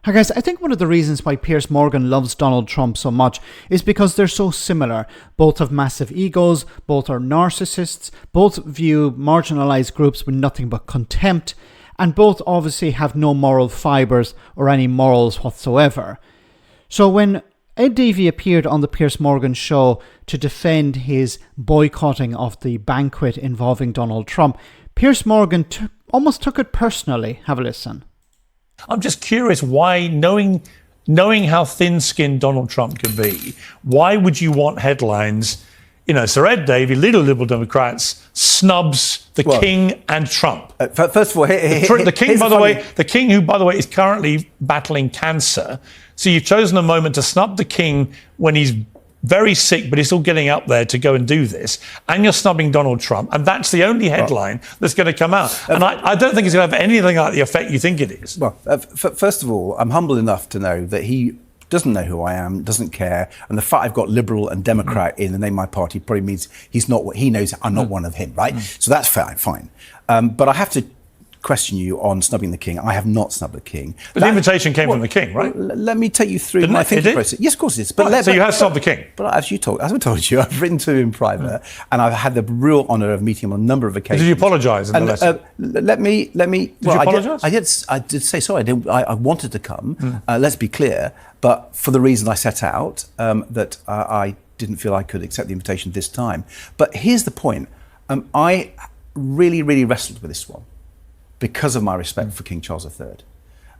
I guess I think one of the reasons why Piers Morgan loves Donald Trump so much is because they're so similar. Both have massive egos, both are narcissists, both view marginalized groups with nothing but contempt, and both obviously have no moral fibers or any morals whatsoever. So when Ed Davey appeared on the Piers Morgan show to defend his boycotting of the banquet involving Donald Trump, Piers Morgan almost took it personally. Have a listen. I'm just curious why, knowing how thin-skinned Donald Trump can be, why would you want headlines, Sir Ed Davey, leader of Liberal Democrats, snubs the King and Trump? First of all, the King, by the way, the King who, by the way, is currently battling cancer. So you've chosen a moment to snub the King when he's very sick, but he's still getting up there to go and do this. And you're snubbing Donald Trump. And that's the only headline that's going to come out. And I don't think it's going to have anything like the effect you think it is. Well, first of all, I'm humble enough to know that he doesn't know who I am, doesn't care. And the fact I've got Liberal and Democrat in the name of my party probably means he's not what he knows. I'm not one of him, right? So that's fine. But I have to question you on snubbing the King. I have not snubbed the King. But the invitation came from the King, right? Let me take you through my thinking process. Yes, of course it is. So you have snubbed the King? But as I told you, I've written to him in private, and I've had the real honour of meeting him on a number of occasions. Did you apologise in the letter? Let me. Did you apologise? I did say sorry. I wanted to come. Let's be clear, but for the reason I set out, that I didn't feel I could accept the invitation this time. But here's the point. I really, really wrestled with this one, because of my respect for King Charles III.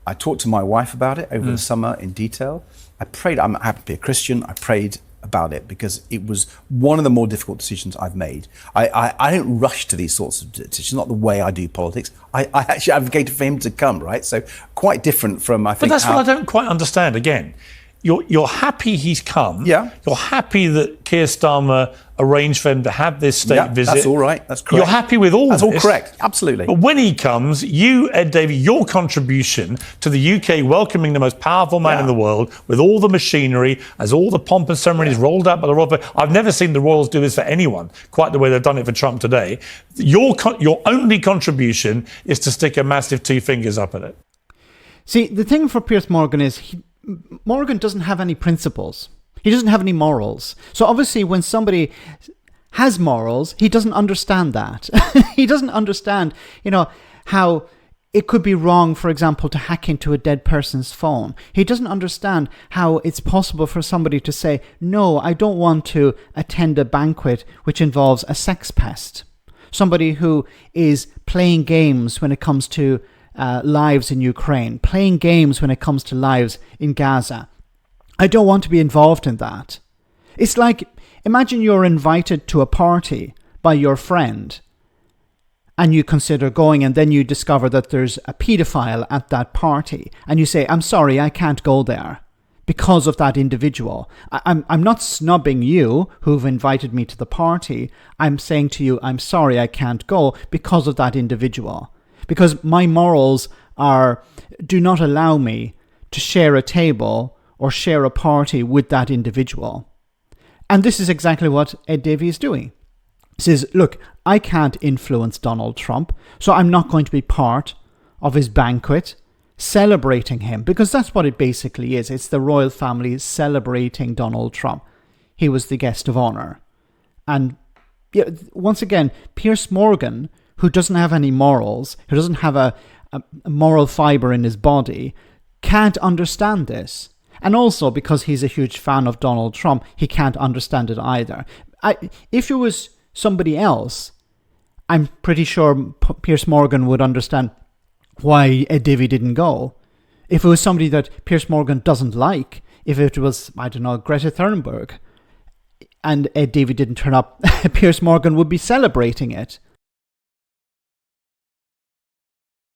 I talked to my wife about it over the summer in detail. I prayed. I happen to be a Christian. I prayed about it because it was one of the more difficult decisions I've made. I don't rush to these sorts of decisions, not the way I do politics. I actually advocated for him to come, right? So quite different from, I think... But that's what I don't quite understand. Again, you're happy he's come. Yeah. You're happy that Keir Starmer arranged for him to have this state visit. That's all right. That's correct. You're happy with all this? That's all correct. Absolutely. But when he comes, you, Ed Davey, your contribution to the UK welcoming the most powerful man in the world with all the machinery, as all the pomp and ceremonies rolled out by the royal... I've never seen the royals do this for anyone, quite the way they've done it for Trump today. Your only contribution is to stick a massive two fingers up at it. See, the thing for Piers Morgan is Morgan doesn't have any principles. He doesn't have any morals. So obviously when somebody has morals, he doesn't understand that. He doesn't understand, how it could be wrong, for example, to hack into a dead person's phone. He doesn't understand how it's possible for somebody to say, no, I don't want to attend a banquet which involves a sex pest. Somebody who is playing games when it comes to lives in Ukraine, playing games when it comes to lives in Gaza. I don't want to be involved in that. It's like, imagine you're invited to a party by your friend and you consider going, and then you discover that there's a paedophile at that party and you say, I'm sorry, I can't go there because of that individual. I'm not snubbing you who've invited me to the party. I'm saying to you, I'm sorry, I can't go because of that individual. Because my morals do not allow me to share a table or share a party with that individual. And this is exactly what Ed Davey is doing. He says, look, I can't influence Donald Trump, so I'm not going to be part of his banquet celebrating him, because that's what it basically is. It's the royal family celebrating Donald Trump. He was the guest of honor. And once again, Piers Morgan, who doesn't have any morals, who doesn't have a moral fiber in his body, can't understand this. And also, because he's a huge fan of Donald Trump, he can't understand it either. If it was somebody else, I'm pretty sure Piers Morgan would understand why Ed Davey didn't go. If it was somebody that Piers Morgan doesn't like, if it was, I don't know, Greta Thunberg, and Ed Davey didn't turn up, Piers Morgan would be celebrating it.